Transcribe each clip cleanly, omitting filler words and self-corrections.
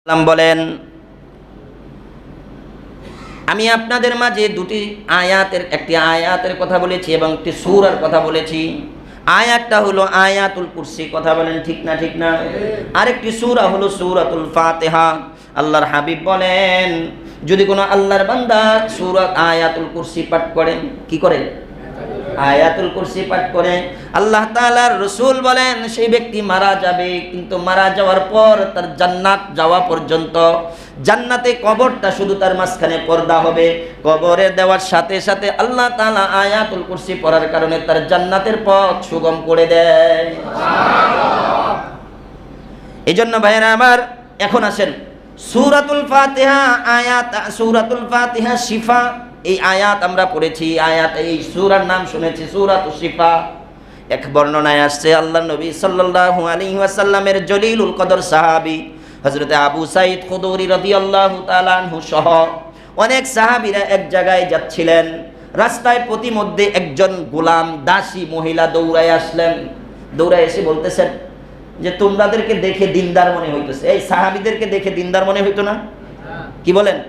বলেন, আমি আপনাদের মাঝে দুটি একটি আয়াতের কথা বলেছি এবং একটি সূরার কথা বলেছি। আয়াতটা হলো আয়াতুল কুরসি, কথা বলেন ঠিক না ঠিক না? আরেকটি সূরা হলো সূরাতুল ফাতিহা। আল্লাহর হাবিব বলেন, যদি কোনো আল্লাহর বান্দা সূরা আয়াতুল কুরসি পাঠ করেন, কি করে? আয়াতুল কুরসি পাঠ করে, আল্লাহ তাআলার রাসূল বলেন সেই ব্যক্তি মারা যাবে, কিন্তু মারা যাওয়ার পর তার জান্নাত যাওয়া পর্যন্ত, জান্নাতে কবরটা শুধু তার মাঝখানে পর্দা হবে। কবরে দেওয়ার সাথে সাথে আল্লাহ তাআলা আয়াতুল কুরসি পড়ার কারণে তার জান্নাতের পথ সুগম করে দেয়। এই জন্য ভাইয়েরা আমার, এখন আসেন সূরাতুল ফাতিহা আয়াত, সূরাতুল ফাতিহা শিফা। এই আয়াত আমরা পড়েছি, এই সূরার নাম শুনেছি সূরাতুশ শিফা। এক বর্ণনায় আসছে আল্লাহর নবী সাল্লাল্লাহু আলাইহি ওয়াসাল্লামের জলিলুল কদর সাহাবী হযরতে আবু সাঈদ খুদরি রাদিয়াল্লাহু তাআলা আনহু সহ অনেক সাহাবীরা এক জায়গায় যাচ্ছিলেন। রাস্তায় প্রতিমধ্যে একজন গোলাম দাসী মহিলা দৌড়ায় আসলেন। দৌড়ায় এসে বলতেছেন যে তোমাদেরকে দেখে দিনদার মনে হইতেছে। এই সাহাবীদেরকে দেখে দিনদার মনে হইতো না? কি বলেন?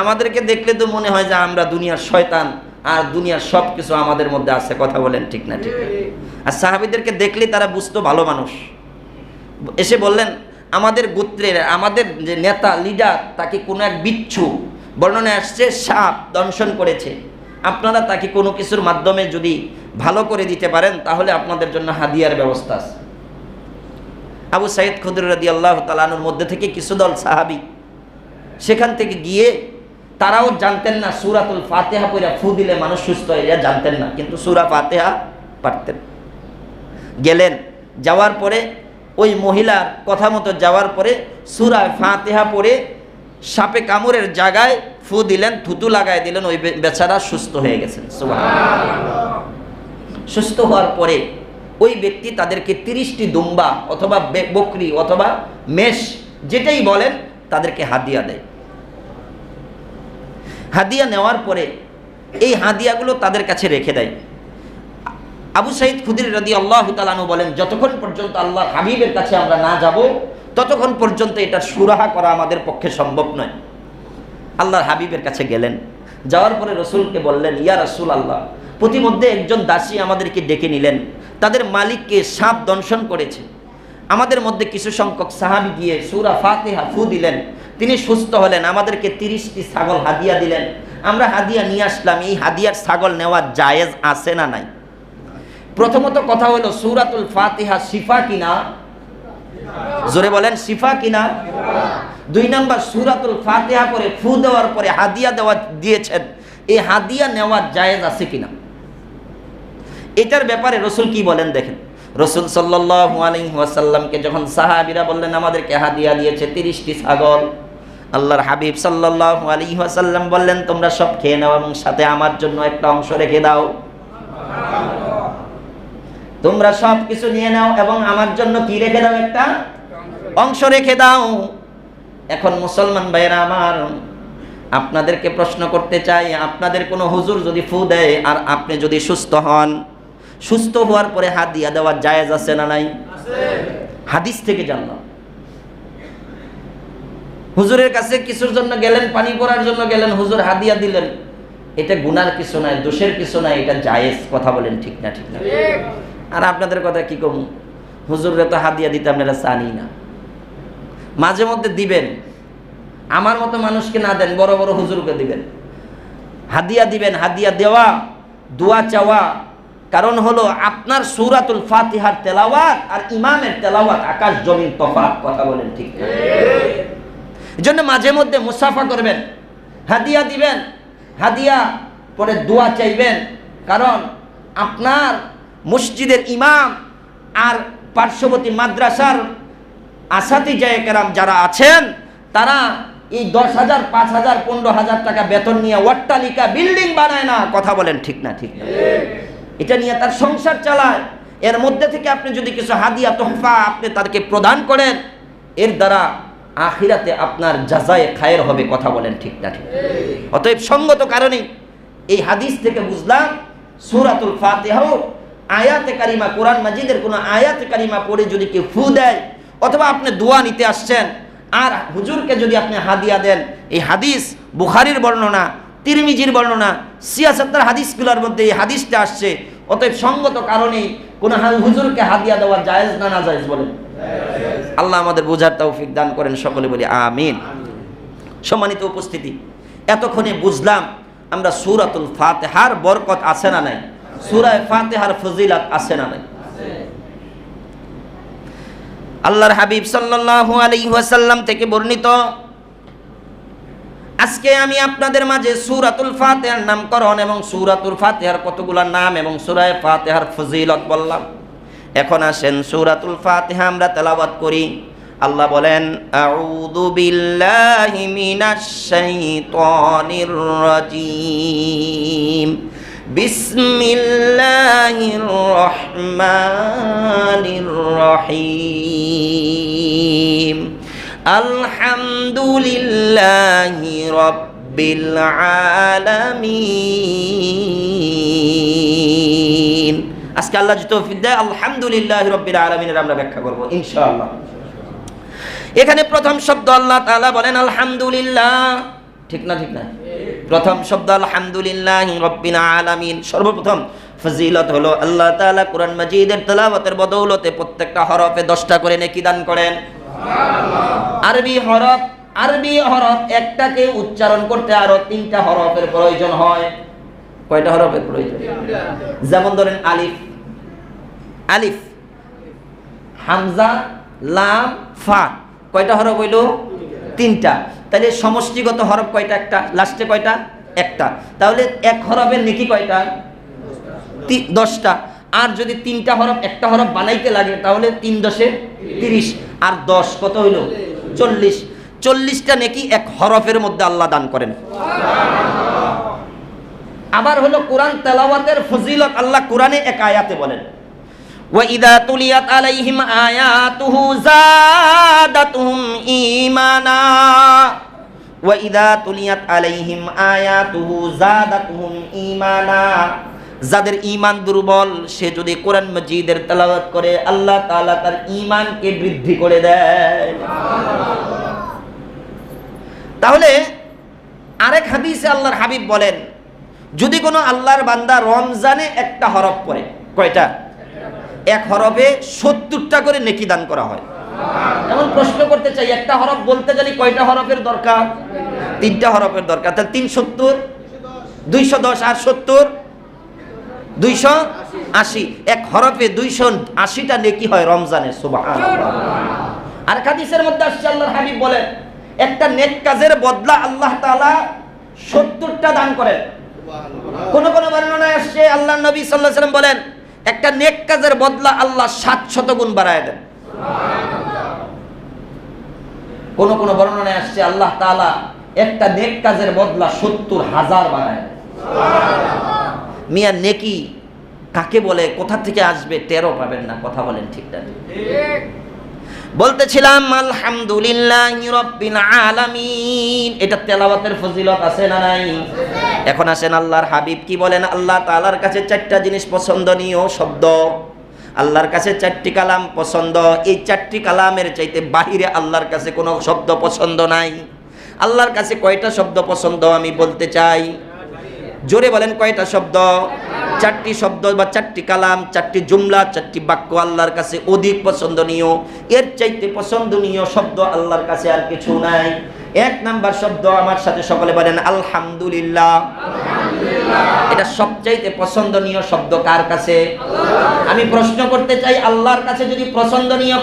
আমাদেরকে দেখলে তো মনে হয় যে আমরা দুনিয়ার শয়তান, আর দুনিয়ার সব কিছু আমাদের মধ্যে আছে, কথা বলেন ঠিক না ঠিক? আর সাহাবীদেরকে দেখলে তারা বুঝতো ভালো মানুষ। এসে বললেন, আমাদের গোত্রের, আমাদের যে নেতা লিডার, তাকে কোনো এক বিচ্ছু, বর্ণনায় আসছে সাপ দংশন করেছে। আপনারা তাকে কোনো কিছুর মাধ্যমে যদি ভালো করে দিতে পারেন তাহলে আপনাদের জন্য হাদিয়ার ব্যবস্থা আছে। আবু সাঈদ খুদরি রাদিয়াল্লাহু তাআলা আনহুর মধ্যে থেকে কিছু দল সাহাবী সেখান থেকে গিয়ে, তারাও জানতেন না সূরাতুল ফাতিহা পড়ে ফু দিলে মানুষ সুস্থ হয়ে যায়, জানতেন না, কিন্তু সূরা ফাতিহা পারতেন। গেলেন, যাওয়ার পরে ওই মহিলার কথা মতো যাওয়ার পরে সূরা ফাতিহা পড়ে সাপে কামড়ের জায়গায় ফু দিলেন, থুতু লাগায় দিলেন, ওই বেচারা সুস্থ হয়ে গেছেন। সুবহানাল্লাহ। সুস্থ হওয়ার পরে ওই ব্যক্তি তাদেরকে 30টি দুম্বা অথবা বকরি অথবা মেষ, যেটাই বলেন, তাদেরকে হাদিয়া দেয়। হাদিয়া নেওয়ার পরে এই হাদিয়াগুলো তাদের কাছে রেখে দেয়। আবু সাঈদ খুদরি রাদিয়াল্লাহু তাআলা আনহু বলেন, যতক্ষণ পর্যন্ত আল্লাহর হাবিবের কাছে আমরা না যাব ততক্ষণ পর্যন্ত এটা সুরাহা করা আমাদের পক্ষে সম্ভব নয়। আল্লাহর হাবিবের কাছে গেলেন, যাওয়ার পরে রাসূলকে বললেন, ইয়া রাসূলুল্লাহ, প্রতিমধ্যে একজন দাসী আমাদেরকে ডেকে নিলেন, তাদের মালিককে সাপ দংশন করেছে। আমাদের মধ্যে কিছু সংখ্যক সাহাবী গিয়ে সূরা ফাতিহা ফু দিলেন, তিনি সুস্থ হলেন, আমাদেরকে 30টি ছাগল হাদিয়া দিলেন। আমরা হাদিয়া নিয়ে আসলাম, এই হাদিয়ার ছাগল নেওয়া জায়েজ আছে না নাই? প্রথমত কথা হলো সূরাতুল ফাতিহা শিফা কিনা? জোরে বলেন, শিফা কিনা? 2 নাম্বার, সূরাতুল ফাতিহা পরে ফু দেওয়ার পরে হাদিয়া দিয়েছেন, এই হাদিয়া নেওয়া জায়েজ আছে কিনা? এটার ব্যাপারে রাসূল কি বলেন দেখেন। রাসূল সাল্লাল্লাহু আলাইহি ওয়াসাল্লামকে যখন সাহাবীরা বললেন আমাদেরকে হাদিয়া দিয়েছে 30টি ছাগল, আল্লাহর হাবিব সাল্লাল্লাহু আলাইহি ওয়াসাল্লাম বললেন, তোমরা সব খেয়ে নাও এবং সাথে আমার জন্য একটা অংশ রেখে দাও। তোমরা সব কিছু নিয়ে নাও এবং আমার জন্য কি রেখে দাও? একটা অংশ রেখে দাও। এখন মুসলমান ভাইরা আমার, আপনাদেরকে প্রশ্ন করতে চাই, আপনাদের কোনো হুজুর যদি ফু দেয় আর আপনি যদি সুস্থ হন, সুস্থ হওয়ার পরে হাদিয়া দেওয়া জায়েজ আছে না নাই? হাদিস থেকে জানলাম। হুজুরের কাছে কিছুর জন্য গেলেন, পানি পড়ার জন্য গেলেন, হুজুর হাদিয়া দিলেন, এটা গুনার কিছু নাই, দোষের কিছু নাই, এটা জায়েজ, কথা বলেন ঠিক না ঠিক না? আর আপনাদের কথা কি কম, হুজুররা তো হাদিয়া দিতে আপনারা জানি না। মাঝে মধ্যে দিবেন, আমার মতো মানুষকে না দেন, বড় বড় হুজুরকে দিবেন। হাদিয়া দিবেন, হাদিয়া দেওয়া, দোয়া চাওয়া, কারণ হলো আপনার সূরাতুল ফাতিহার তেলাওয়াত আর ইমামের তেলাওয়াত আকাশ জমিন তফাৎ, কথা বলেন ঠিক না? এজন্য মাঝে মধ্যে মুসাফা করবেন, হাদিয়া দিবেন, হাদিয়া পরে দোয়া চাইবেন, কারণ আপনার মসজিদের ইমাম আর পার্শ্ববর্তী মাদ্রাসার আসাতিজায়ে কেরাম যারা আছেন, তারা এই 10,000, 5,000, 15,000 টাকা বেতন নিয়ে অট্টালিকা বিল্ডিং বানায় না, কথা বলেন ঠিক না ঠিক না? এটা নিয়ে তার সংসার চালায়। এর মধ্যে থেকে আপনি যদি কিছু হাদিয়া তোহফা আপনি তাদেরকে প্রদান করেন, এর দ্বারা আখিরাতে আপনার জাযায়ে খায়ের হবে, কথা বলেন ঠিক না ঠিক? অতএব সঙ্গত কারণে এই হাদিস থেকে বুঝলাম সূরাতুল ফাতিহা আয়াতে কারিমা, কোরআন মাজিদের কোনো আয়াতে কারিমা পড়ে যদি কেউ ফু দেয়, অথবা আপনি দোয়া নিতে আসছেন, আর হুজুরকে যদি আপনি হাদিয়া দেন, এই হাদিস বুখারীর বর্ণনা, তিরমিজির বর্ণনা, সিয়াসাত্তার হাদিসগুলোর মধ্যে এই হাদিসটা আসছে। অতএব সঙ্গত কারণেই কোন হুজুরকে হাদিয়া দেওয়া জায়েজ না না জায়েজ বলেন? আল্লাহ আমাদের বোঝার তৌফিক দান করেন, সকলে বলি আমিন। সম্মানিত উপস্থিতি, এতক্ষণে বুঝলাম আমরা সূরাতুল ফাতিহার বরকত আছে না নাই, সূরা ফাতিহার ফজিলত আছে না নাই। আল্লাহর হাবিব সাল্লাল্লাহু আলাইহি ওয়াসাল্লাম থেকে বর্ণিত, আজকে আমি আপনাদের মাঝে সূরাতুল ফাতিহার নামকরণ এবং সূরাতুল ফাতিহার কতগুলো নাম এবং সূরা ফাতিহার ফজিলত বললাম। এখন আসেন সূরাতুল ফাতিহা আমরা তেলাওয়াত করি। আল্লাহ বলেন, আউযু বিল্লাহি মিনাশ শাইতানির রাজীম, বিসমিল্লাহির রহমানির রহিম, আলহামদুলিল্লাহি রাব্বিল আলামিন। আজকে আল্লাহ যদি তৌফিক দেয় আলহামদুলিল্লাহি রাব্বিল আলামিনের আমরা ব্যাখ্যা করব ইনশাআল্লাহ। এখানে প্রথম শব্দ আল্লাহ তাআলা বলেন আলহামদুলিল্লাহ, ঠিক না? ঠিক না? প্রথম শব্দ আলহামদুলিল্লাহি রাব্বিল আলামিন। সর্বপ্রথম ফজিলত হলো আল্লাহ তাআলা কোরআন মাজিদের তেলাওয়াতের বদৌলতে প্রত্যেকটা হরফে 10টা করে নেকি দান করেন। আরবি হরফ একটাকে উচ্চারণ করতে আরো 3টা হরফের প্রয়োজন হয়। কয়টা হরফের প্রয়োজন? যেমন ধরেন আলিফ, হামজা, লাম, ফা, কয়টা হরফ হইল? 3টা। তাহলে সমষ্টিগত হরফ কয়টা? একটা। লাস্টে কয়টা? একটা। তাহলে এক হরফের নেকি কয়টা? 10টা। আর যদি 3টা হরফ একটা হরফ বানাইতে লাগে তাহলে 3 10 30, আর 10 কত হইল? 40। 40টা নেকি এক হরফের মধ্যে আল্লাহ দান করেন। আবার হলো কোরআন তেলাওয়াতের ফজিলত আল্লাহ কোরআনে এক আয়াতে বলেন, ওয়া ইযা তুলিয়াত আলাইহিম আয়াতুহু যাদাতুহুম ঈমানা, ওয়া ইযা তুলিয়াত আলাইহিম আয়াতুহু যাদাতুহুম ঈমানা। যাদের ঈমান দুর্বল সে যদি কোরআন মাজিদের তেলাওয়াত করে আল্লাহ তাআলা তার ঈমানকে বৃদ্ধি করে দেয়। তাহলে আরেক হাদিসে আল্লাহর হাবিব বলেন, যদি কোনো আল্লাহর বান্দা রমজানে একটা হরফ পড়ে, কয়টা? এক হরফে 70টা করে নেকি দান করা হয়। এমন প্রশ্ন করতে চাই, একটা হরফ বলতে গেলে কয়টা হরফের দরকার? 3টা হরফের দরকার। তাহলে 3 70 210, আর 70 280। এক হরফে 280টা নেকি হয় রমজানে। সুবহানাল্লাহ। আর হাদিসের মধ্যে আসছে আল্লাহর হাবিব বলেন, একটা নেক কাজের বদলা আল্লাহ তাআলা 70টা দান করেন। কোন কোন বর্ণনায় আসছে আল্লাহর নবী সাল্লাল্লাহু আলাইহি ওয়াসাল্লাম বলেন, একটা নেক কাজের বদলা আল্লাহ 700 গুণ বাড়ায় দেন। কোন কোন বর্ণনায় আসছে আল্লাহ তাআলা একটা নেক কাজের বদলা 70,000 বাড়ায় দেন। মিয়া নেকি কাকে বলে, কোথা থেকে আসবে টেরও পাবেন না। কথা বলেন ঠিক না? ঠিক। বলতেছিলাম আলহামদুলিল্লাহি রাব্বিল আলামিন, এটা তেলাওয়াতের ফজিলত আছে না নাই? এখন আসেন আল্লাহর হাবিব কি বলেন। আল্লাহ তাআলার কাছে 4টা জিনিস পছন্দনীয় শব্দ, আল্লাহর কাছে 4টি কালাম পছন্দ। এই 4টি কালামের চাইতে বাহিরে আল্লাহর কাছে কোনো শব্দ পছন্দ নাই। আল্লাহর কাছে কয়টা শব্দ পছন্দ আমি বলতে চাই, জোরে বলেন কয়টা শব্দ? 4টি শব্দ বা 4টি কালাম, 4টি জুমলা, 4টি বাক্য আল্লাহর কাছে অধিক পছন্দনীয়। এর চাইতে পছন্দনীয় শব্দ আল্লাহর কাছে আর কিছু নাই। 1 নাম্বার শব্দ আমার সাথে সকলে বলেন আলহামদুলিল্লাহ। এটা সবচাইতে পছন্দনীয় শব্দ কার কাছে? আমি প্রশ্ন করতে চাই, আল্লাহর কাছে যদি পছন্দনীয়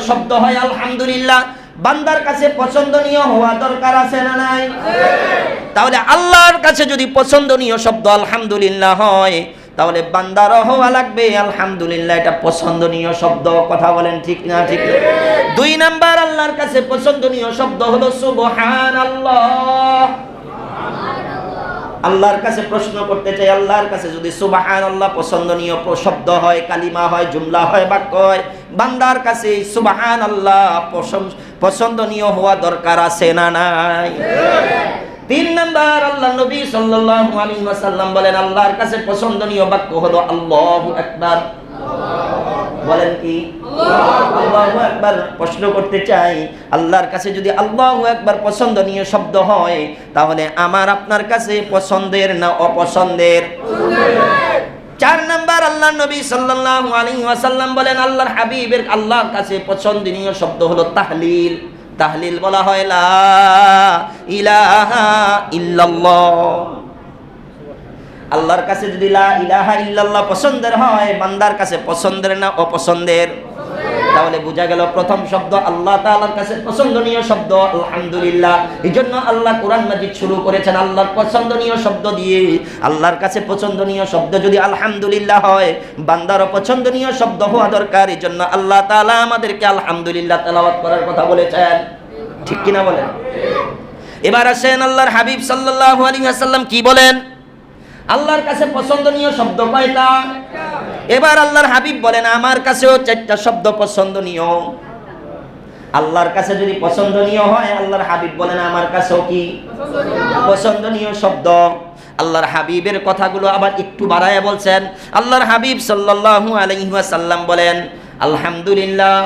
শব্দ হয় আলহামদুলিল্লাহ, বান্দার কাছে পছন্দনীয় হওয়া দরকার আছে না নাই? তাহলে আল্লাহর কাছে যদি পছন্দনীয় শব্দ আলহামদুলিল্লাহ হয়, তাহলে বান্দারও হওয়া লাগবে আলহামদুলিল্লাহ, এটা পছন্দনীয় শব্দ। কথা বলেন ঠিক না? ঠিক। 2 নাম্বার আল্লাহর কাছে পছন্দনীয় শব্দ হলো সুবহানাল্লাহ। আল্লাহর কাছে প্রশ্ন করতে চাই, আল্লাহর কাছে যদি সুবহানাল্লাহ পছন্দনীয় শব্দ হয়, কালিমা হয়, জুমলা হয়, বাক্য হয়, বান্দার কাছে সুবহানাল্লাহ পছন্দনীয় হওয়া দরকার আছে না নাই? 3 নাম্বার আল্লাহ নবী সাল্লাল্লাহু আলাইহি ওয়াসাল্লাম বলেন, আল্লাহর কাছে পছন্দনীয় বাক্য হলো আল্লাহু আকবার। বলেন কি? আল্লাহু আকবার। প্রশ্ন করতে চাই, আল্লাহর কাছে যদি আল্লাহু আকবার পছন্দনীয় শব্দ হয়, তাহলে আমার আপনার কাছে পছন্দের না অপছন্দের? 4 নাম্বার, আল্লাহর নবী সাল্লাল্লাহু আলাইহি ওয়াসাল্লাম বলেন আল্লাহর হাবিবের আল্লাহর কাছে পছন্দনীয় শব্দ হলো তাহলিল। তাহলিল বলা হয় লা ইলাহা ইল্লাল্লাহ। আল্লাহর কাছে যদি লা ইলাহা ইল্লাল্লাহ পছন্দের হয়, বান্দার কাছে পছন্দের না অপছন্দের? তাহলে বোঝা গেল প্রথম শব্দ আল্লাহ তাআলার কাছে পছন্দনীয় শব্দ আলহামদুলিল্লাহ। এইজন্য আল্লাহ কোরআন মাজিদ শুরু করেছেন আল্লাহর পছন্দনীয় শব্দ দিয়ে। আল্লাহর কাছে পছন্দনীয় শব্দ যদি আলহামদুলিল্লাহ হয়, বান্দারও পছন্দনীয় শব্দ হওয়া দরকার। এইজন্য আল্লাহ তাআলা আমাদেরকে আলহামদুলিল্লাহ তেলাওয়াত করার কথা বলেছেন, ঠিক কিনা বলেন? এবার আসেন আল্লাহর হাবিব সাল্লাল্লাহু আলাইহি ওয়াসাল্লাম কি বলেন? আল্লাহর কাছে পছন্দনীয় শব্দ কয়টা? এবার আল্লাহর হাবিব বলেন আমার কাছেও 4টা শব্দ পছন্দনীয়। আল্লাহর কাছে যদি পছন্দনীয় হয়, আল্লাহর হাবিব বলেন আমার কাছেও কি পছন্দনীয় শব্দ। আল্লাহর হাবিবের কথাগুলো আবার একটু বাড়ায় বলছেন। আল্লাহর হাবিব সাল্লাল্লাহু আলাইহি ওয়াসাল্লাম বলেন আলহামদুলিল্লাহ,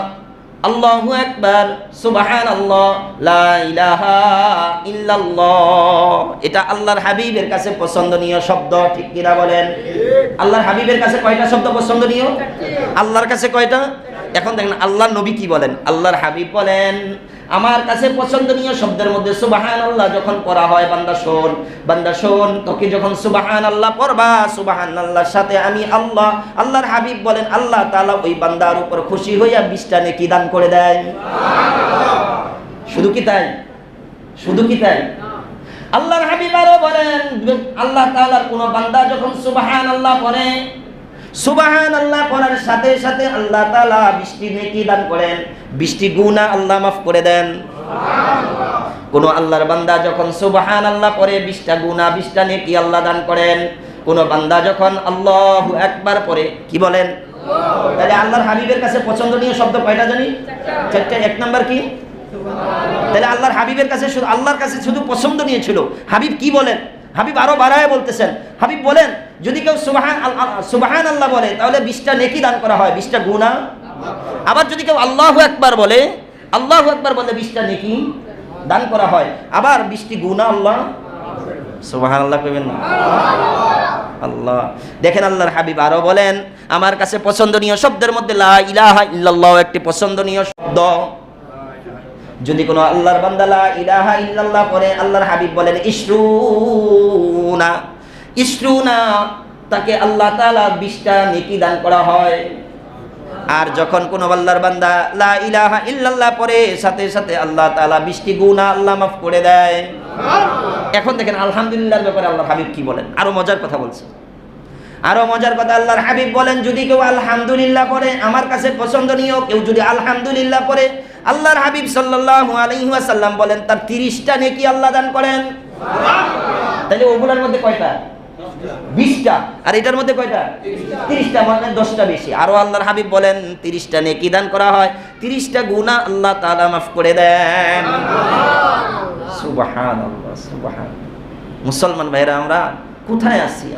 আল্লাহু আকবার, সুবহানাল্লাহ, লা ইলাহা ইল্লাল্লাহ। এটা আল্লাহর হাবিবের কাছে পছন্দনীয় শব্দ, ঠিক কিনা বলেন? আল্লাহর হাবিবের কাছে কয়টা শব্দ পছন্দনীয়? আল্লাহর কাছে কয়টা? এখন দেখেন আল্লাহর নবী কি বলেন। আল্লাহর হাবিব বলেন আমার কাছে পছন্দনীয় শব্দের মধ্যে সুবহানাল্লাহ যখন পড়া হয়, বান্দা শোন, বান্দা শোন, তোকে যখন সুবহানাল্লাহ পড়বা, সুবহানাল্লাহর সাথে আমি আল্লাহ, আল্লাহর হাবিব বলেন আল্লাহ তাআলা ওই বান্দার উপর খুশি হইয়া 20টা নেকি দান করে দেয়। শুধু কি তাই? শুধু কি তাই? আল্লাহর হাবিব আরো বলেন আল্লাহ তাআলার কোন বান্দা যখন সুবহানাল্লাহ পড়ে, সুবহানাল্লাহ পড়ার সাথে সাথে আল্লাহ তাআলা 20টি নেকি দান করেন, 20টি গুনাহ আল্লাহ মাফ করে দেন। কোন আল্লাহর বান্দা যখন সুবহানাল্লাহ পড়ে 20টা গুনাহ 20টা নেকি আল্লাহ দান করেন। কোন বান্দা যখন আল্লাহু আকবার পড়ে, কি বলেন? তাহলে আল্লাহর হাবিবের কাছে পছন্দনীয় শব্দ কয়টা জানি? 4টা। 1 নাম্বার কি? তাহলে আল্লাহর হাবিবের কাছে শুধু আল্লাহর কাছে শুধু পছন্দনীয় ছিল। হাবিব কি বলেন? হাবিব আরো বাড়ায় বলতেছেন। হাবিব বলেন যদি কেউ সুবহানাল্লাহ বলে তাহলে 20টা নেকি দান করা হয়, 20টা গুনাহ। আবার যদি কেউ আল্লাহু আকবার বলে, আল্লাহু আকবার বলে 20টা নেকি দান করা হয়, আবার 20টি গুনাহ আল্লাহ। সুবহানাল্লাহ কইবেন না? আল্লাহ। দেখেন আল্লাহর হাবিব আরো বলেন আমার কাছে পছন্দনীয় শব্দের মধ্যে লা ইলাহা ইল্লাল্লাহ একটি পছন্দনীয় শব্দ। যদি কোনো আল্লাহর বান্দা লা ইলাহা ইল্লাল্লাহ পড়ে, আল্লাহর হাবিব বলেন ইশরুনা, ইশরুনা, তাকে আল্লাহ তাআলা 20টা নেকি দান করা হয়। আর যখন কোনো আল্লাহর বান্দা লা ইলাহা ইল্লাল্লাহ পড়ে, সাথে সাথে আল্লাহ তাআলা 20টি গুনাহ আল্লাহ মাফ করে দেয়। এখন দেখেন আলহামদুলিল্লাহর ব্যাপারে আল্লাহর হাবিব কি বলেন, আরো মজার কথা বলছে। আরো মজার কথা আল্লাহর হাবিব বলেন যদি কেউ আলহামদুলিল্লাহ পড়ে আমার কাছে পছন্দনীয়, কেউ যদি আলহামদুলিল্লাহ পড়ে, আল্লাহর হাবিব সাল্লাল্লাহু আলাইহি ওয়াসাল্লাম বলেন তার 30টা নেকি আল্লাহ দান করেন। তাহলে ওগুলোর মধ্যে কয়টা? 20টা। আর এটার মধ্যে কয়টা? 30টা, মানে 10টা বেশি। আরো আল্লাহর হাবিব বলেন 30টা নেকি দান করা হয়, 30টা গুনাহ আল্লাহ তাআলা মাফ করে দেন। সুবহানাল্লাহ, সুবহানাল্লাহ। মুসলমান ভাইরা আমরা কোথায় আছি?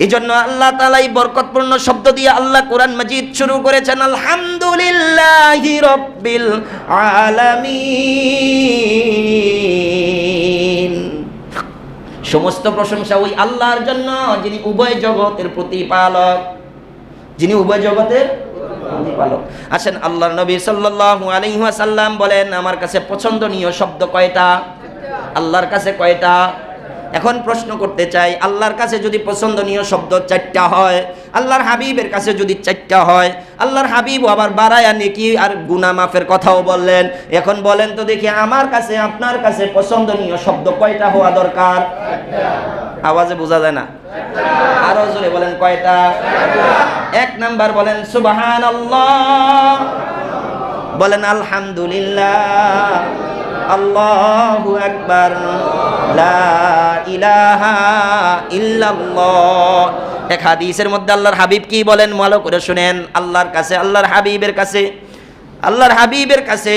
এই জন্য আল্লাহ তাআলা এই বরকতপূর্ণ শব্দ দিয়ে আল্লাহ কোরআন মাজিদ শুরু করেছেন আলহামদুলিল্লাহি রাব্বিল আলামিন। সমস্ত প্রশংসা ওই আল্লাহর জন্য যিনি উভয় জগতের প্রতিপালক, যিনি উভয় জগতের প্রতিপালক। আসেন আল্লাহর নবী সাল্লাল্লাহু আলাইহি ওয়াসাল্লাম বলেন আমার কাছে পছন্দনীয় শব্দ কয়টা? আল্লাহর কাছে কয়টা? এখন প্রশ্ন করতে চাই আল্লাহর কাছে যদি পছন্দনীয় শব্দ 4টা হয়, আল্লাহর হাবিবের কাছে যদি 4টা হয়, আল্লাহর হাবিব আবার বাড়ায়া নেকি আর গুনাহ মাফের কথাও বললেন। এখন বলেন তো দেখি আমার কাছে আপনার কাছে পছন্দনীয় শব্দ কয়টা হওয়া দরকার? আওয়াজে বোঝা যায় না, আরো জোরে বলেন কয়টা? 1 নাম্বার বলেন সুবহানাল্লাহ, বলেন আলহামদুলিল্লাহ, আল্লাহু আকবার, লা ইলাহা ইল্লাল্লাহ। এক হাদিসের মধ্যে আল্লাহর হাবিব কি বলেন ভালো করে শুনেন। আল্লাহর কাছে, আল্লাহর হাবিবের কাছে, আল্লাহর হাবিবের কাছে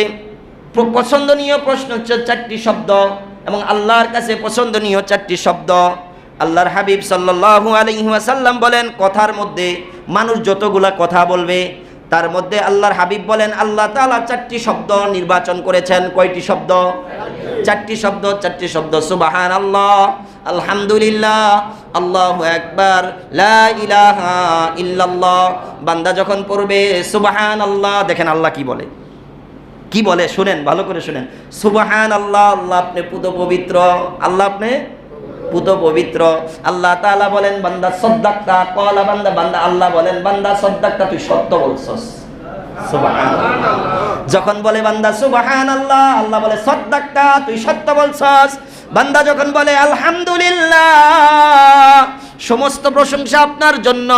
পছন্দনীয় প্রশ্ন হচ্ছে 4টি শব্দ, এবং আল্লাহর কাছে পছন্দনীয় 4টি শব্দ। আল্লাহর হাবিব সাল্লাল্লাহু আলাইহি ওয়াসাল্লাম বলেন কথার মধ্যে মানুষ যতগুলা কথা বলবে তার মধ্যে আল্লাহর হাবিব বলেন আল্লাহ তাআলা 4টি শব্দ নির্বাচন করেছেন। কয়টি শব্দ? 4টি শব্দ। 4টি শব্দ, সুবহানাল্লাহ, আলহামদুলিল্লাহ, আল্লাহু আকবার, লা ইলাহা ইল্লাল্লাহ। বান্দা যখন পড়বে সুবহানাল্লাহ, দেখেন আল্লাহ কি বলে, কি বলে শুনেন, ভালো করে শুনেন। সুবহানাল্লাহ, আল্লাহ আপনি পুত পবিত্র, আল্লাহ আপনি পুত পবিত্র। আল্লাহ তাআলা বলেন বান্দা সাদ্দাকতা, কলা বান্দা, বান্দা আল্লাহ বলেন বান্দা সাদ্দাকতা, তুই সত্য বলছস। সুবহানাল্লাহ। যখন বলে বান্দা সুবহানাল্লাহ, আল্লাহ বলে সাদ্দাকতা, তুই সত্য বলছস। বান্দা যখন বলে আলহামদুলিল্লাহ, সমস্ত প্রশংসা আপনার জন্য,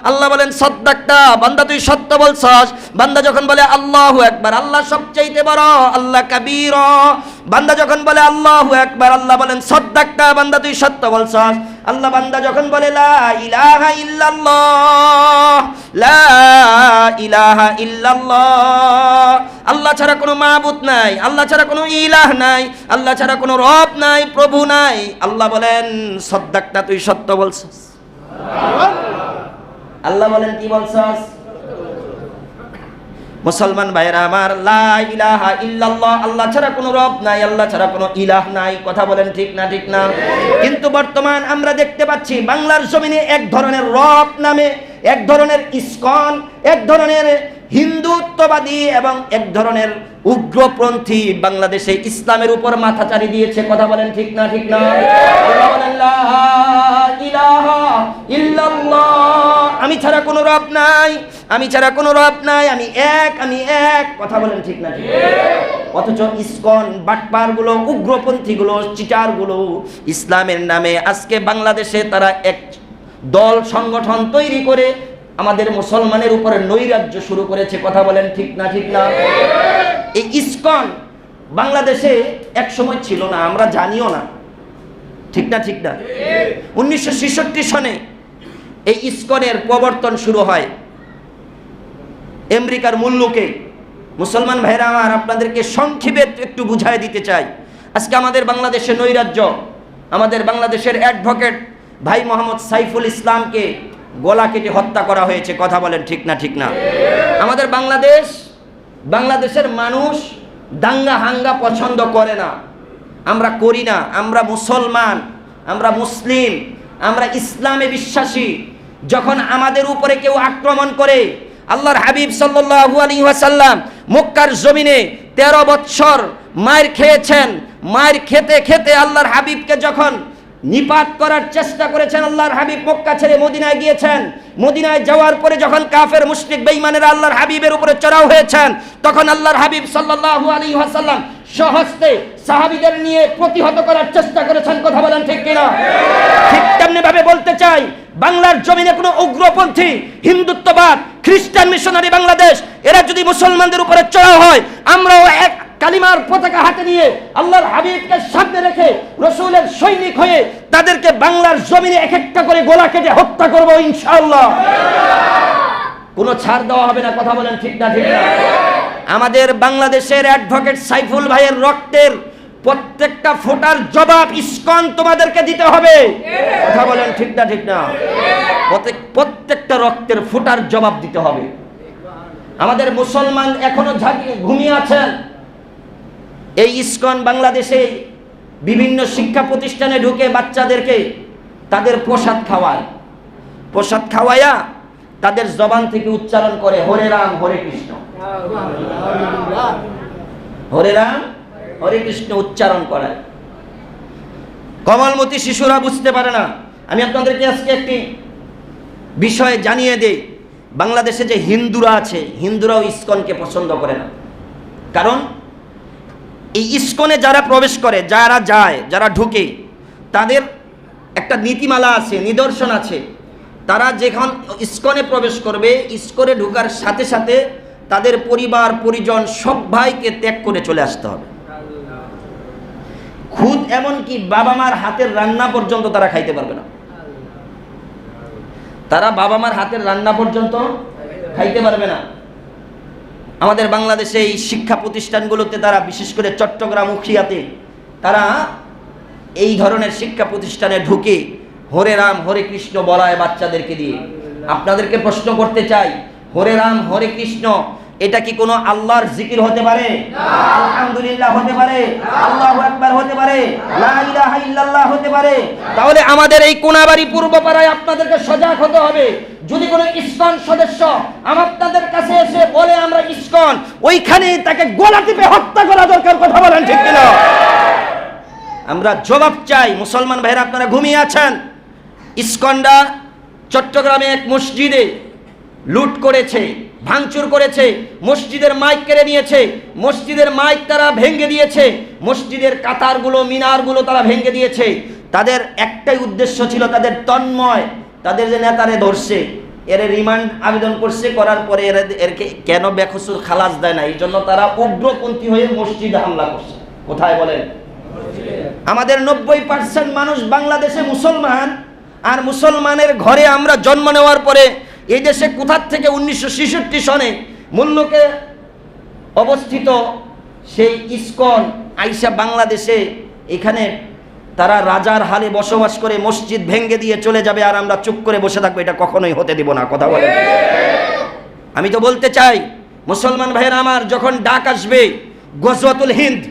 আল্লাহ বলেন সাদ্দাকতা, বান্দা তুই সত্য বলছস। বান্দা যখন বলে আল্লাহু আকবার, আল্লাহ সবচাইতে বড়, আল্লাহ কাবীর, বান্দা যখন বলে আল্লাহু আকবার, আল্লাহ বলেন সাদ্দাকতা, বান্দা তুই সত্য বলছস। আল্লাহ বান্দা যখন বলে লা ইলাহা ইল্লাল্লাহ, লা ইলাহা ইল্লাল্লাহ, আল্লাহ ছাড়া কোনো মাবুদ নাই, আল্লাহ ছাড়া কোনো ইলাহ নাই, আল্লাহ ছাড়া কোনো রব নাই, প্রভু নাই, আল্লাহ বলেন সাদ্দাকতা, তুই সত্য বলছস। আল্লাহ বলেন কি বলছস? মুসলমান ভাইরা আমার, লা ইলাহা ইল্লাল্লাহ, আল্লাহ ছাড়া কোনো রব নাই, আল্লাহ ছাড়া কোনো ইলাহ নাই। কথা বলেন ঠিক না ঠিক না? কিন্তু বর্তমান আমরা দেখতে পাচ্ছি বাংলার জমিনে এক ধরনের রব নামে, এক ধরনের ইসকন, এক ধরনের হিন্দুত্ববাদী এবং এক ধরনের উগ্রপন্থী বাংলাদেশে ইসলামের উপর মাথা চাড়ি দিয়েছে। কথা বলেন ঠিক না ঠিক না? আল্লাহ বলেন লা ইলাহা ইল্লাল্লাহ, আমি ছাড়া কোনো রব নাই, আমি ছাড়া কোনো রব নাই, আমি এক, আমি এক। কথা বলেন ঠিক না ঠিক? অথচ ইসকন বাটপারগুলো, উগ্রপন্থীগুলো, চিটারগুলো ইসলামের নামে আজকে বাংলাদেশে তারা এক দল সংগঠন তৈরি করে আমাদের মুসলমানের উপরে নৈরাজ্য শুরু করেছে। কথা বলেন ঠিক না ঠিক না? এই ইসকন বাংলাদেশে এক সময় ছিল না, আমরা জানিও না, ঠিক না ঠিক না? 1966 সনে এই ইসকনের প্রবর্তন শুরু হয় আমেরিকার মুল্লুকে। মুসলমান ভাইরা আমার, আপনাদেরকে সংক্ষেপে একটু বুঝায় দিতে চাই। আজকে আমাদের বাংলাদেশে নৈরাজ্য, আমাদের বাংলাদেশের অ্যাডভোকেট ভাই মোহাম্মদ সাইফুল ইসলামকে গলা কেটে হত্যা করা হয়েছে। কথা বলেন ঠিক না ঠিক না? আমাদের বাংলাদেশের মানুষ দাঙ্গা হাঙ্গা পছন্দ করে না, আমরা করি না, আমরা মুসলমান, আমরা মুসলিম, আমরা ইসলামে বিশ্বাসী। যখন আমাদের উপরে কেউ আক্রমণ করে, আল্লাহর হাবিব সাল্লাল্লাহু আলাইহি ওয়াসাল্লাম মক্কার জমিনে 13 বছর মার খেয়েছেন। মার খেতে খেতে আল্লাহর হাবিবকে যখন নিপাত করার চেষ্টা করেছেন, আল্লাহর হাবিব মক্কা ছেড়ে মদিনায় গিয়েছেন। মদিনায় যাওয়ার পরে যখন কাফের মুশরিক বেঈমানেরা আল্লাহর হাবিবের উপরে চড়াও হয়েছেন, তখন আল্লাহর হাবিব সাল্লাল্লাহু আলাইহি ওয়াসাল্লাম সহস্তে সাহাবীদের নিয়ে প্রতিহত করার চেষ্টা করেছেন। কথা বলেন ঠিক কিনা? ঠিক তেমনি ভাবে বলতে চাই, বাংলার জমিনে কোনো উগ্রপন্থী হিন্দুত্ববাদ খ্রিস্টান মিশনারি বাংলাদেশ এরা যদি মুসলমানদের উপরে চড়াও হয়, আমরাও এক কালিমার পতাকা হাতে নিয়ে আল্লাহর হাবিবকে সামনে রেখে রাসূলের সৈনিক হয়ে তাদেরকে বাংলার জমিনে এক একটা করে গলা কেটে হত্যা করব ইনশাআল্লাহ। কোনো ছাড় দেওয়া হবে না। কথা বলেন ঠিক না ঠিক না? আমাদের বাংলাদেশের অ্যাডভোকেট সাইফুল ভাইয়ের রক্তের প্রত্যেকটা ফোঁটার জবাব ইসকন তোমাদেরকে দিতে হবে। কথা বলেন ঠিক না ঠিক না? প্রত্যেকটা রক্তের ফোঁটার জবাব দিতে হবে। আমাদের মুসলমান এখনো ঘুমিয়ে আছেন। এই ইসকন বাংলাদেশে বিভিন্ন শিক্ষা প্রতিষ্ঠানে ঢুকে বাচ্চাদেরকে তাদের প্রসাদ খাওয়ায়, প্রসাদ খাওয়াইয়া তাদের জবান থেকে উচ্চারণ করে হরে রাম হরে কৃষ্ণ, হরে রাম হরে কৃষ্ণ উচ্চারণ করায়। কমলমতি শিশুরা বুঝতে পারে না। আমি আপনাদেরকে আজকে একটি বিষয় জানিয়ে দেই, বাংলাদেশে যে হিন্দুরা আছে, হিন্দুরাও ইসকনকে পছন্দ করে না। কারণ এই ইসকনে যারা প্রবেশ করে, যারা যায়, যারা ঢুকে, তাদের একটা নীতিমালা আছে, নিদর্শন আছে। তারা যখন ইসকনে প্রবেশ করবে, ইসকনে ঢোকার সাথে সাথে তাদের পরিবার পরিজন সব ভাইকে ত্যাগ করে চলে আসতে হবে। খুদ এমনকি বাবা মার হাতের রান্না পর্যন্ত তারা খাইতে পারবে না। তারা বাবা মার হাতের রান্না পর্যন্ত খাইতে পারবে না। আমাদের বাংলাদেশে এই শিক্ষা প্রতিষ্ঠানগুলোতে তারা, বিশেষ করে চট্টগ্রাম উখিয়াতে, তারা এই ধরনের শিক্ষা প্রতিষ্ঠানে ঢুকে হরে রাম হরে কৃষ্ণ বলায় বাচ্চাদেরকে দিয়ে। আপনাদেরকে প্রশ্ন করতে চাই, হরে রাম হরে কৃষ্ণ, এটা কি কোনো আল্লাহর জিকির হতে পারে? আলহামদুলিল্লাহ হতে পারে? আল্লাহু আকবার হতে পারে? লা ইলাহা ইল্লাল্লাহ হতে পারে? তাহলে আমাদের এই কোনাবাড়ি পূর্বপাড়ায় আপনাদেরকে সজাগ হতে হবে। যদি কোনো ইসকন সদস্য আপনাদের কাছে এসে বলে আমরা ইসকন, ওইখানে তাকে গলা টিপে হত্যা করা দরকার। কথা বলেন ঠিক কিনা? আমরা জবাব চাই। মুসলমান ভাইরা, আপনারা ঘুমিয়ে আছেন। ইসকনরা চট্টগ্রামে এক মসজিদে লুট করেছে, ভাঙচুর করেছে, মসজিদের মাইক কেড়ে নিয়েছে, মসজিদের মাইক তারা ভেঙে দিয়েছে, মসজিদের কাতারগুলো মিনারগুলো তারা ভেঙে দিয়েছে। তাদের একটাই উদ্দেশ্য ছিল, তাদের তন্ময়, তাদের যে নেতারে ধরছে, এর রিমান্ড আবেদন করছে, করার পরে এরকে কেন বেকসুর খালাস দেয় না, এই জন্য তারা উগ্রপন্থী হয়ে মসজিদে হামলা করছে। কোথায় বলেন? আমাদের 90% মানুষ বাংলাদেশে মুসলমান, আর মুসলমানের ঘরে আমরা জন্ম নেওয়ার পরে এই দেশে কোথার থেকে 1966 সনে মুল্লুকে অবস্থিত সেই ইসকন আইসা বাংলাদেশে এখানে তারা রাজার হালে বসবাস করে মসজিদ ভেঙে দিয়ে চলে যাবে, আর আমরা চুপ করে বসে থাকবো? এটা কখনোই হতে দিব না। কথা বলে আমি তো বলতে চাই, মুসলমান ভাইয়েরা আমার, যখন ডাক আসবে গজওয়াতুল হিন্দ,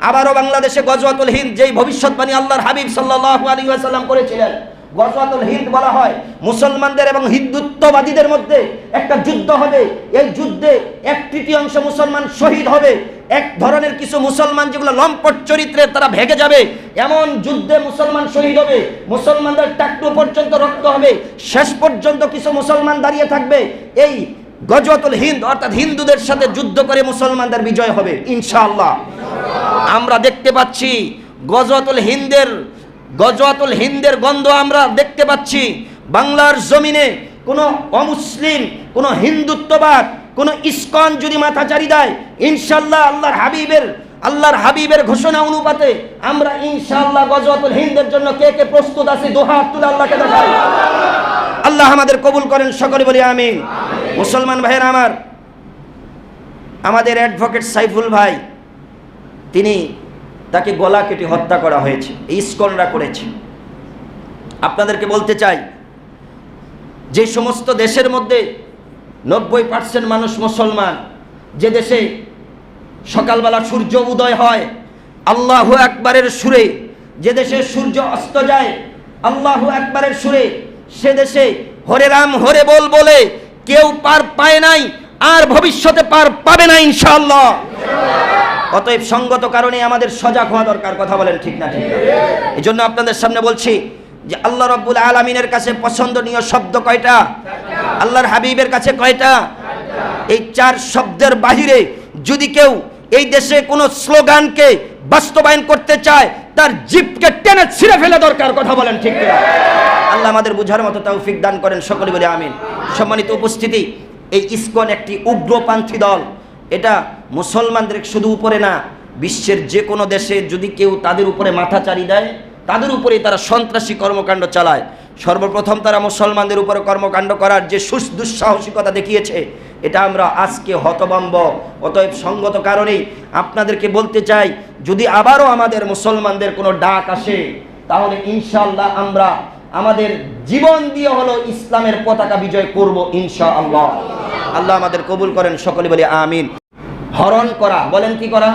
আবারও বাংলাদেশে গজওয়াতুল হিন্দ, যেই ভবিষ্যৎবাণী আল্লাহর হাবিব সাল্লাল্লাহু আলাইহি ওয়াসাল্লাম করেছিলেন, গজওয়াতুল হিন্দ বলা হয় মুসলমানদের এবং হিন্দুত্ববাদীদের মধ্যে একটা যুদ্ধ হবে। এই যুদ্ধে 1/3 মুসলমান শহীদ হবে, এক ধরনের কিছু মুসলমান যেগুলো লম্পট চরিত্রের, তারা ভেগে যাবে। এমন যুদ্ধে মুসলমান শহীদ হবে, মুসলমানদের টাকটু পর্যন্ত রক্ত হবে, শেষ পর্যন্ত কিছু মুসলমান দাঁড়িয়ে থাকবে। এই গজওয়াতুল হিন্দ অর্থাৎ হিন্দুদের সাথে যুদ্ধ করে মুসলমানদের বিজয় হবে ইনশাআল্লাহ। আমরা দেখতে পাচ্ছি গজওয়াতুল হিন্দের গন্ধ আমরা দেখতে পাচ্ছি। বাংলার জমিনে কোনো অমুসলিম, কোনো হিন্দুত্ববাদ, কোনো ইসকন যদি মাথাচাড়ি দেয়, ইনশাআল্লাহ আল্লাহর হাবিবের ঘোষণা অনুপাতে আমরা ইনশাআল্লাহ গজওয়াতুল হিন্দের জন্য কে কে প্রস্তুত আছি, দুহাত তুলে আল্লাহকে দেখাই। আল্লাহ আমাদের কবুল করেন, সকলে বলি আমিন। মুসলমান ভাইয়েরা আমার, আমাদের অ্যাডভোকেট সাইফুল ভাই, তাকে গলা কেটে হত্যা করা হয়েছে, ইসকনরা করেছে। আপনাদেরকে বলতে চাই, যে সমস্ত দেশের মধ্যে 90% মানুষ মুসলমান, যে দেশে সকালবেলা সূর্য উদয় হয় আল্লাহু আকবারের সুরে, যে দেশে সূর্য অস্ত যায় আল্লাহু আকবারের সুরে, সে দেশে হরে রাম হরে বল বলে কেউ পার পায় নাই, আর ভবিষ্যতে পার পাবে না ইনশাআল্লাহ। অতএব সঙ্গত কারণে আমাদের সজাগ হওয়া দরকার। কথা বলেন ঠিক না? ঠিক। এই জন্য আপনাদের সামনে বলছি যে আল্লাহ রাব্বুল আলামিনের কাছে পছন্দনীয় শব্দ কয়টা? আল্লাহর হাবিবের কাছে কয়টা? এই 4 শব্দের বাহিরে যদি কেউ এই দেশে কোনো স্লোগানকে বাস্তবায়ন করতে চায়, তার জিভকে টেনে ছিঁড়ে ফেলা দরকার। কথা বলেন ঠিক কিনা? আল্লাহ আমাদের বুঝার মতো তৌফিক দান করেন, সকলে বলে আমিন। সম্মানিত উপস্থিতি, এই ইসকন একটি উগ্রপন্থী দল। এটা মুসলমানদের শুধু উপরে না, বিশ্বের যে কোনো দেশে যদি কেউ তাদের উপরে মাথাচাড়ি দেয়, তাদের উপরেই তারা সন্ত্রাসী কর্মকাণ্ড চালায়। সর্বপ্রথম তারা মুসলমানদের উপরে কর্মকাণ্ড করার যে দুঃসাহসিকতা দেখিয়েছে, এটা আমরা আজকে হতভম্ব। অতএব সঙ্গত কারণেই আপনাদেরকে বলতে চাই, যদি আবারও আমাদের মুসলমানদের কোনো ডাক আসে, তাহলে ইনশাআল্লাহ আমরা আমাদের জীবন দিয়ে হলো ইসলামের পতাকা বিজয় করব ইনশাআল্লাহ। আল্লাহ আমাদের কবুল করেন, সকলে বলি আমিন। হরণ করা, বলেন কি করা?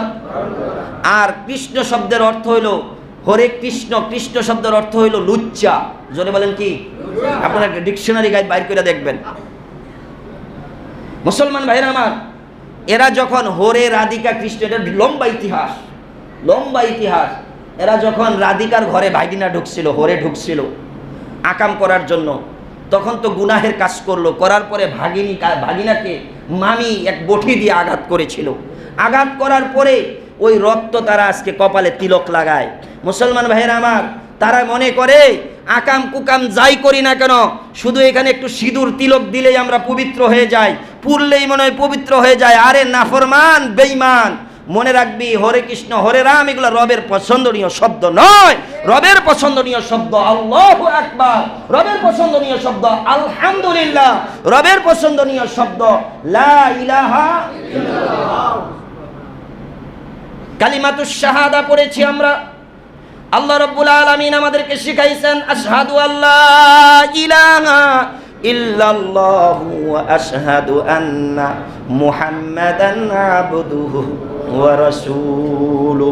আর কৃষ্ণ শব্দের অর্থ হইল হরে কৃষ্ণ, কৃষ্ণ শব্দের অর্থ হইল লুচ্চা। জোরে বলেন কি? আপনারা ডিকশনারি গাইড বাইর করে দেখবেন। মুসলমান ভাইরা আমার, এরা যখন হরে রাধিকা কৃষ্ণ, এটা লম্বা ইতিহাস। এরা যখন রাধিকার ঘরে ভাগিনা ঢুকছিল, হরে ঢুকছিল আকাম করার জন্য, তখন তো গুনাহের কাজ করলো। করার পরে ভাগিনাকে মামি এক বটি দিয়ে আঘাত করেছিল। আঘাত করার পরে ওই রক্ত তারা আজকে কপালে তিলক লাগায়। মুসলমান ভাইয়েরা আমার, তারা মনে করে আকাম কুকাম যাই করি না কেন, শুধু এখানে একটু সিঁদুর তিলক দিলেই আমরা পবিত্র হয়ে যাই, পুরলেই মনে হয় পবিত্র হয়ে যায়। আরে নাফরমান, বেঈমান, মনে রাখবি হরে কৃষ্ণ হরে রাম এগুলো রবের পছন্দনীয় শব্দ নয়। রবের পছন্দনীয় শব্দ আল্লাহু আকবার, রবের পছন্দনীয় শব্দ আলহামদুলিল্লাহ, রবের পছন্দনীয় শব্দ লা ইলাহা ইল্লাল্লাহ। কালিমাতুশ শাহাদা পড়েছি আমরা। আল্লাহ রাব্বুল আলামিন আমাদেরকে শিখাইছেন আশহাদু আল্লা ইলাহা ইল্লাল্লাহু ওয়া আশহাদু আন্না মুহাম্মাদান আবদুহু ওয়া রাসূলুহু।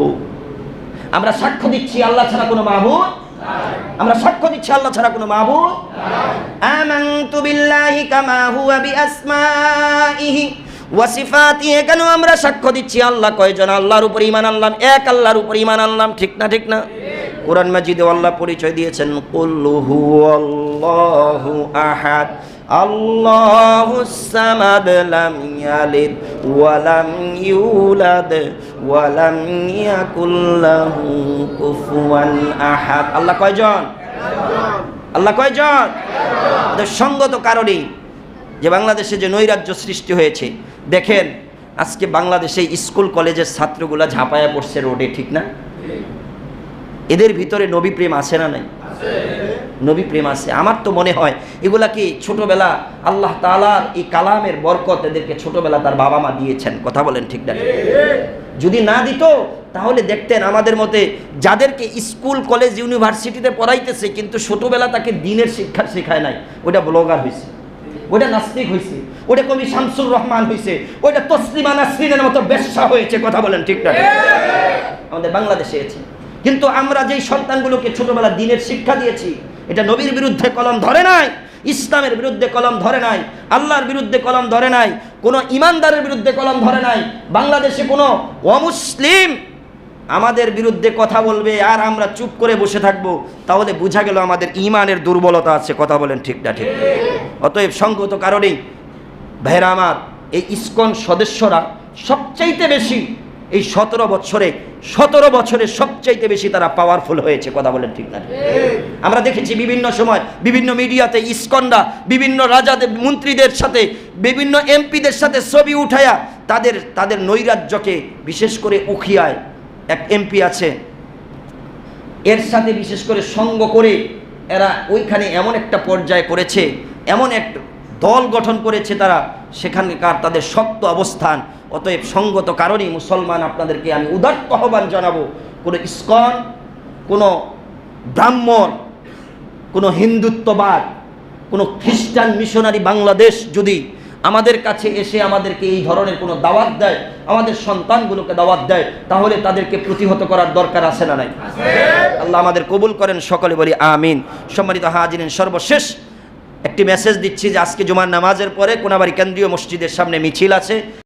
আমরা সাক্ষ্য দিচ্ছি আল্লাহ ছাড়া কোনো মাবুদ নাই। আমরা সাক্ষ্য দিচ্ছি আল্লাহ ছাড়া কোনো মাবুদ নাই। আমানতু বিল্লাহি কামা হুয়া বিআসমাইহি ওয়া সিফাতিহি। কেন আমরা সাক্ষ্য দিচ্ছি আল্লাহ কয়জন, আল্লাহর উপর ঈমান আনলাম, এক আল্লাহর উপর ঈমান আনলাম, ঠিক না ঠিক না? কোরআন মাজিদে আল্লাহ পরিচয় দিয়েছেন কুল হুয়াল্লাহু আহাদ আল্লাহুস সামাদ লাম ইয়ালিদ ওয়া লাম ইউলাদ ওয়া লাম ইয়াকুল লাহু কুফুয়ান আহাদ। আল্লাহ কয়জন? আল্লাহ কয়জন? এর সঙ্গত কারণেই যে বাংলাদেশে যে নৈরাজ্য সৃষ্টি হয়েছে, দেখেন আজকে বাংলাদেশে স্কুল কলেজের ছাত্রগুলা ঝাঁপায়া পড়ছে রোডে, ঠিক না? এদের ভিতরে নবী প্রেম আছে না নাই? নবী প্রেম আছে। আমার তো মনে হয় এগুলা কি ছোটবেলা আল্লাহ তাআলার এই কালামের বরকত এদেরকে ছোটবেলা তার বাবা মা দিয়েছেন, কথা বলেন ঠিক না? যদি না দিত তাহলে দেখতেন আমাদের মতে যাদেরকে স্কুল কলেজ ইউনিভার্সিটিতে পড়াইতেছে কিন্তু ছোটবেলা তাকে দ্বীনের শিক্ষা শেখায় নাই, ওটা ব্লগার হয়েছে, ওটা নাস্তিক হয়েছে, ওটা কবি শামসুর রহমান হয়েছে, ওটা তসলিমা নাসরিনের মতো বেশ্যা হয়েছে, কথা বলেন ঠিক না? আমাদের বাংলাদেশে আছে। কিন্তু আমরা যেই সন্তানগুলোকে ছোটবেলা দ্বীনের শিক্ষা দিয়েছি, এটা নবীর বিরুদ্ধে কলম ধরে নাই, ইসলামের বিরুদ্ধে কলম ধরে নাই, আল্লাহর বিরুদ্ধে কলম ধরে নাই, কোনো ইমানদারের বিরুদ্ধে কলম ধরে নাই। বাংলাদেশে কোনো অমুসলিম আমাদের বিরুদ্ধে কথা বলবে আর আমরা চুপ করে বসে থাকবো, তাহলে বোঝা গেল আমাদের ইমানের দুর্বলতা আছে, কথা বলেন ঠিক না ঠিক? অতএব সঙ্গত কারণেই ভাইরা আমার, এই ইসকন সদস্যরা সবচাইতে বেশি এই 17 বছরে সবচাইতে বেশি তারা পাওয়ারফুল হয়েছে, কথা বলেন ঠিক না? আমরা দেখেছি বিভিন্ন সময় বিভিন্ন মিডিয়াতে ইসকনরা বিভিন্ন রাজাদের মন্ত্রীদের সাথে বিভিন্ন এমপিদের সাথে ছবি উঠায়া তাদের নৈরাজ্যকে, বিশেষ করে উখিয়ায় এক এমপি আছে, এর সাথে বিশেষ করে সঙ্গ করে এরা ওইখানে এমন একটা পর্যায়ে করেছে, এমন এক দল গঠন করেছে তারা, সেখানকার তাদের শক্ত অবস্থান। অতএব সঙ্গত কারণেই মুসলমান আপনাদেরকে আমি উদাত্ত আহ্বান জানাবো, কোনো ইসকন, কোনো ব্রাহ্মণ, কোনো হিন্দুত্ববাদ, কোনো খ্রিস্টান মিশনারি বাংলাদেশ যদি আমাদের কাছে এসে আমাদেরকে এই ধরনের কোনো দাওয়াত দেয়, আমাদের সন্তানগুলোকে দাওয়াত দেয়, তাহলে তাদেরকে প্রতিহত করার দরকার আছে না নাই? আল্লাহ আমাদের কবুল করেন, সকলে বলি আমিন। সম্মানিত হাজিরিন, সর্বশেষ একটি মেসেজ দিচ্ছি যে আজকে জুমার নামাজের পরে কোনাবাড়ী কেন্দ্রীয় মসজিদের সামনে মিছিল আছে।